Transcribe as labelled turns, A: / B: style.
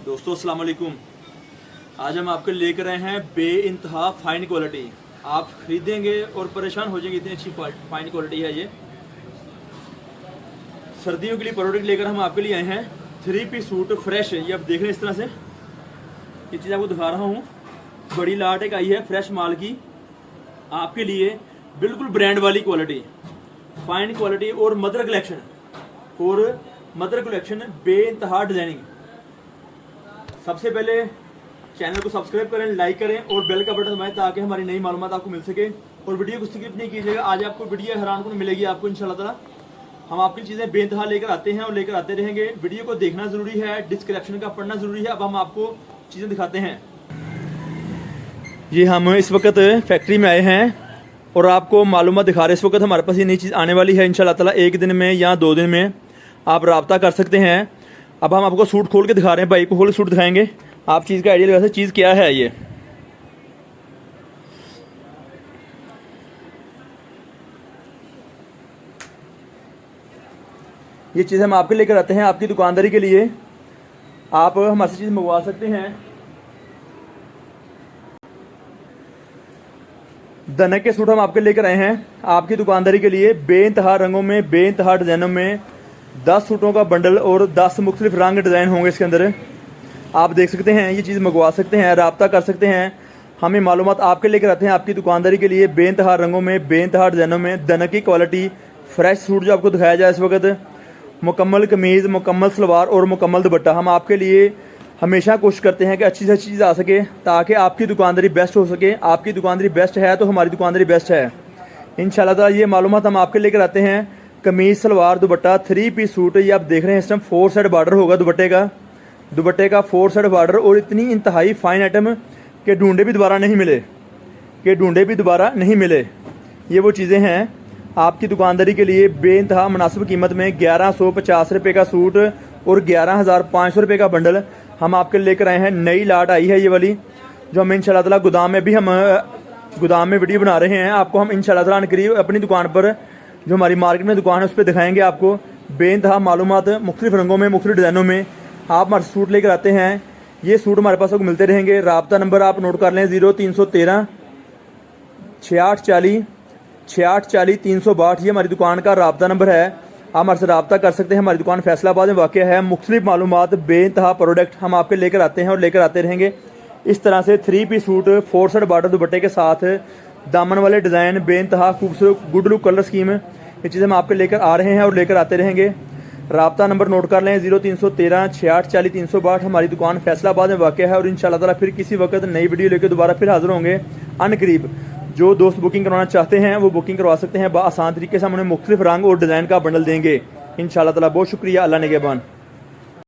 A: दोस्तों अस्सलाम वालेकुम। आज हम आपके लेकर आए हैं बेइंतहा फाइन क्वालिटी। आप खरीदेंगे और परेशान हो जाएंगे, इतनी अच्छी फाइन क्वालिटी है ये। सर्दियों के लिए प्रोडक्ट लेकर हम आपके लिए आए हैं। 3 पीस सूट फ्रेश है, ये आप देख रहे हैं इस तरह से। ये चीज़ आपको दिखा रहा हूँ, बड़ी लाट एक आई है फ्रेश माल की आपके लिए, बिल्कुल ब्रांड वाली क्वालिटी, फाइन क्वालिटी और मदर कलेक्शन बेइंतहा डिजाइनिंग। सबसे पहले चैनल को सब्सक्राइब करें, लाइक करें और बेल का बटन दबाएं ताकि हमारी नई मालूमात आपको मिल सके। और वीडियो को स्किप नहीं कीजिएगा, आज आपको वीडियो हैरान को मिलेगी आपको इंशाल्लाह ताला। हम आपकी चीज़ें बेइंतहा लेकर आते हैं और लेकर आते रहेंगे। वीडियो को देखना जरूरी है, डिस्क्रिप्शन का पढ़ना जरूरी है। अब हम आपको चीज़ें दिखाते हैं। ये हम इस वक्त फैक्ट्री में आए हैं और आपको मालूमात दिखा रहे हैं। इस वक्त हमारे पास ये नई चीज़ आने वाली है इंशाल्लाह ताला। 1 दिन में या 2 दिन में आप रब्ता कर सकते हैं। अब हम आपको सूट खोल के दिखा रहे हैं, भाई को खोल के सूट दिखाएंगे, आप चीज़ का आइडिया लगा सकते चीज़ क्या है। ये चीज़ हम आपके लेकर आते हैं आपकी दुकानदारी के लिए। आप हमारे से चीज़ मंगवा सकते हैं। दनक के सूट हम आपके लेकर आए हैं आपकी दुकानदारी के लिए, बेइंतहा रंगों में, बेइंतहा डिज़ाइनों में। 10 सूटों का बंडल और 10 मुख्तलिफ रंग डिज़ाइन होंगे इसके अंदर। आप देख सकते हैं, ये चीज़ मंगवा सकते हैं, रब्ता कर सकते हैं। हमें मालूमात आपके लेकर आते हैं आपकी दुकानदारी के लिए, बेइंतहा रंगों में, बेइंतहा डिज़ाइनों में। दनक की क्वालिटी फ्रेश सूट जो आपको दिखाया जाए इस वक्त, मुकम्मल कमीज़, मुकम्मल सलवार और मुकम्मल दुपट्टा। हम आपके लिए हमेशा कोशिश करते हैं कि अच्छी से अच्छी चीज़ आ सके ताकि आपकी दुकानदारी बेस्ट हो सके। आपकी दुकानदारी बेस्ट है तो हमारी दुकानदारी बेस्ट है इंशाल्लाह ताला। ये मालूमात हम आपके लेकर आते हैं। कमीज, सलवार, दुपट्टा, 3 पीस सूट। ये आप देख रहे हैं इस टाइम 4 साइड बॉर्डर होगा दुपट्टे का 4 साइड बॉर्डर। और इतनी इंतहाई फाइन आइटम के ढूंढे भी दोबारा नहीं मिले। ये वो चीज़ें हैं आपकी दुकानदारी के लिए बेइंतहा मुनासिब कीमत में। 1150 रुपये का सूट और 11,500 रुपये का बंडल हम आपके लेकर आए हैं। नई लाट आई है ये वाली, जो हम इंशाल्लाह ताला गोदाम में वीडियो बना रहे हैं। आपको हम इंशाल्लाह ताला करीब अपनी दुकान पर, जो हमारी मार्केट में दुकान है, उस पर दिखाएंगे आपको बेइंतहा मालूमात, मुख्तलिफ रंगों में, मुख्तलिफ डिज़ाइनों में। आप हमारे सूट लेकर आते हैं, ये सूट हमारे पास आपको मिलते रहेंगे। रब्ता नंबर आप नोट कर लें, 0313 6840 6840 362। ये हमारी दुकान का रब्ता नंबर है। आप हमारे से रब्ता कर सकते हैं। हमारी दुकान फैसलाबाद में वाक़ है। मुख्तलिफ मालूमात, बेइंतहा प्रोडक्ट हम आपके लेकर आते हैं और लेकर आते रहेंगे। इस तरह से 3 पीस सूट 4 साइड बॉर्डर दुपट्टे के साथ, दामन वाले डिज़ाइन, बेइंतहा खूबसूरत गुड लुक कलर स्कीम, ये चीज़ें हम आपके लेकर आ रहे हैं और लेकर आते रहेंगे। रब्ता नंबर नोट कर लें, 0313 6840 362। हमारी दुकान फैसलाबाद में वाक़ है। और इंशाल्लाह ताला फिर किसी वक्त नई वीडियो लेकर दोबारा फिर हाजिर होंगे अनकरीब। जो दोस्त बुकिंग करवाना चाहते हैं वो बुकिंग करवा सकते हैं। आसान तरीके से हम उन्हें मुख्तलिफ रंग और डिज़ाइन का बंडल देंगे इंशाल्लाह ताला। बहुत शुक्रिया, अल्लाह निगहबान।